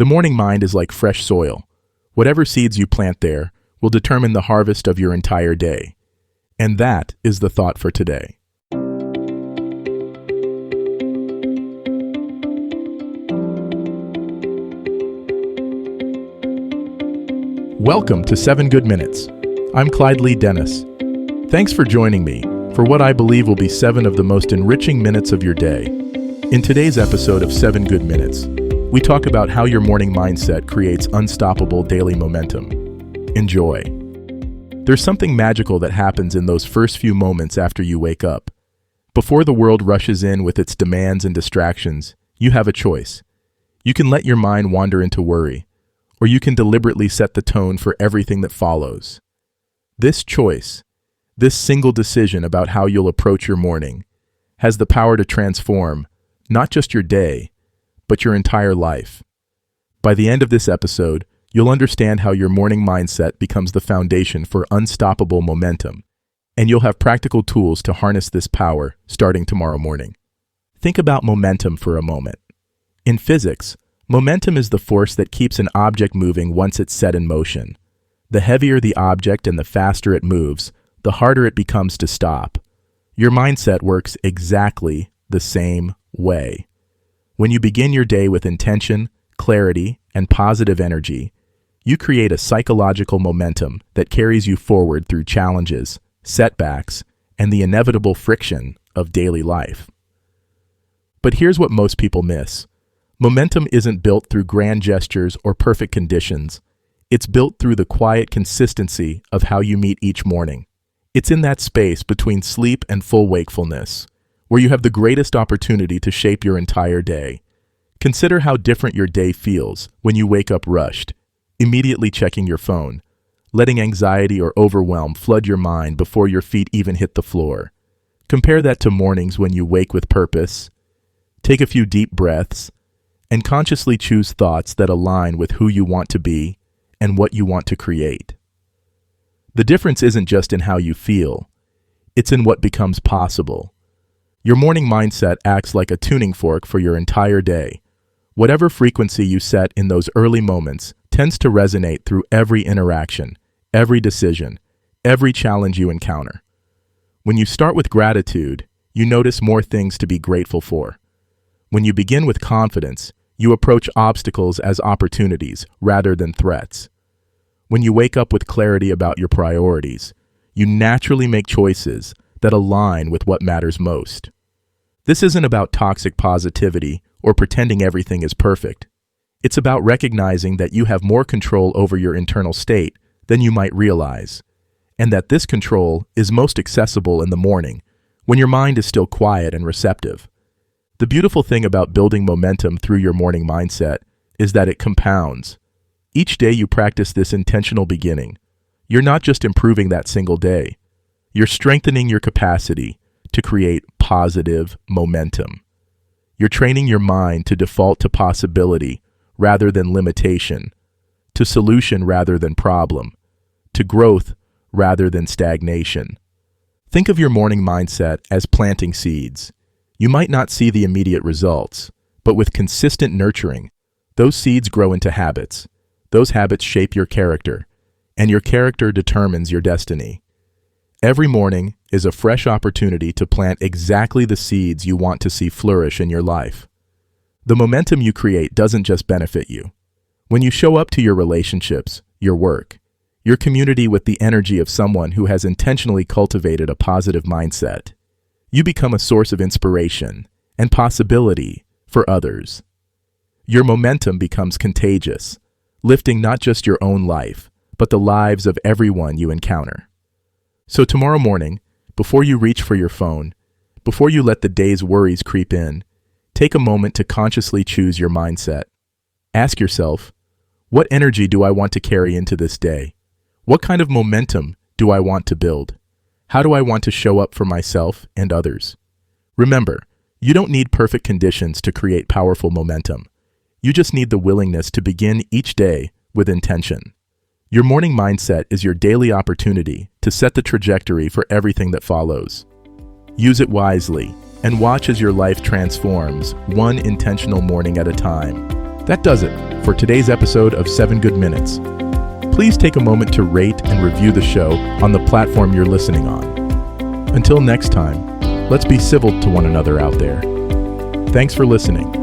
The morning mind is like fresh soil. Whatever seeds you plant there will determine the harvest of your entire day. And that is the thought for today. Welcome to 7 Good Minutes. I'm Clyde Lee Dennis. Thanks for joining me for what I believe will be 7 of the most enriching minutes of your day. In today's episode of 7 Good Minutes, we talk about how your morning mindset creates unstoppable daily momentum. Enjoy. There's something magical that happens in those first few moments after you wake up. Before the world rushes in with its demands and distractions, you have a choice. You can let your mind wander into worry, or you can deliberately set the tone for everything that follows. This choice, this single decision about how you'll approach your morning, has the power to transform not just your day, but your entire life. By the end of this episode, you'll understand how your morning mindset becomes the foundation for unstoppable momentum, and you'll have practical tools to harness this power starting tomorrow morning. Think about momentum for a moment. In physics, momentum is the force that keeps an object moving once it's set in motion. The heavier the object and the faster it moves, the harder it becomes to stop. Your mindset works exactly the same way. When you begin your day with intention, clarity, and positive energy, you create a psychological momentum that carries you forward through challenges, setbacks, and the inevitable friction of daily life. But here's what most people miss. Momentum isn't built through grand gestures or perfect conditions. It's built through the quiet consistency of how you meet each morning. It's in that space between sleep and full wakefulness, where you have the greatest opportunity to shape your entire day. Consider how different your day feels when you wake up rushed, immediately checking your phone, letting anxiety or overwhelm flood your mind before your feet even hit the floor. Compare that to mornings when you wake with purpose, take a few deep breaths, and consciously choose thoughts that align with who you want to be and what you want to create. The difference isn't just in how you feel, it's in what becomes possible. Your morning mindset acts like a tuning fork for your entire day. Whatever frequency you set in those early moments tends to resonate through every interaction, every decision, every challenge you encounter. When you start with gratitude, you notice more things to be grateful for. When you begin with confidence, you approach obstacles as opportunities rather than threats. When you wake up with clarity about your priorities, you naturally make choices that align with what matters most. This isn't about toxic positivity or pretending everything is perfect. It's about recognizing that you have more control over your internal state than you might realize, and that this control is most accessible in the morning when your mind is still quiet and receptive. The beautiful thing about building momentum through your morning mindset is that it compounds. Each day you practice this intentional beginning, you're not just improving that single day, you're strengthening your capacity to create positive momentum. You're training your mind to default to possibility rather than limitation, to solution rather than problem, to growth rather than stagnation. Think of your morning mindset as planting seeds. You might not see the immediate results, but with consistent nurturing, those seeds grow into habits. Those habits shape your character, and your character determines your destiny. Every morning is a fresh opportunity to plant exactly the seeds you want to see flourish in your life. The momentum you create doesn't just benefit you. When you show up to your relationships, your work, your community with the energy of someone who has intentionally cultivated a positive mindset, you become a source of inspiration and possibility for others. Your momentum becomes contagious, lifting not just your own life, but the lives of everyone you encounter. So tomorrow morning, before you reach for your phone, before you let the day's worries creep in, take a moment to consciously choose your mindset. Ask yourself, what energy do I want to carry into this day? What kind of momentum do I want to build? How do I want to show up for myself and others? Remember, you don't need perfect conditions to create powerful momentum. You just need the willingness to begin each day with intention. Your morning mindset is your daily opportunity to set the trajectory for everything that follows. Use it wisely and watch as your life transforms one intentional morning at a time. That does it for today's episode of 7 Good Minutes. Please take a moment to rate and review the show on the platform you're listening on. Until next time, let's be civil to one another out there. Thanks for listening.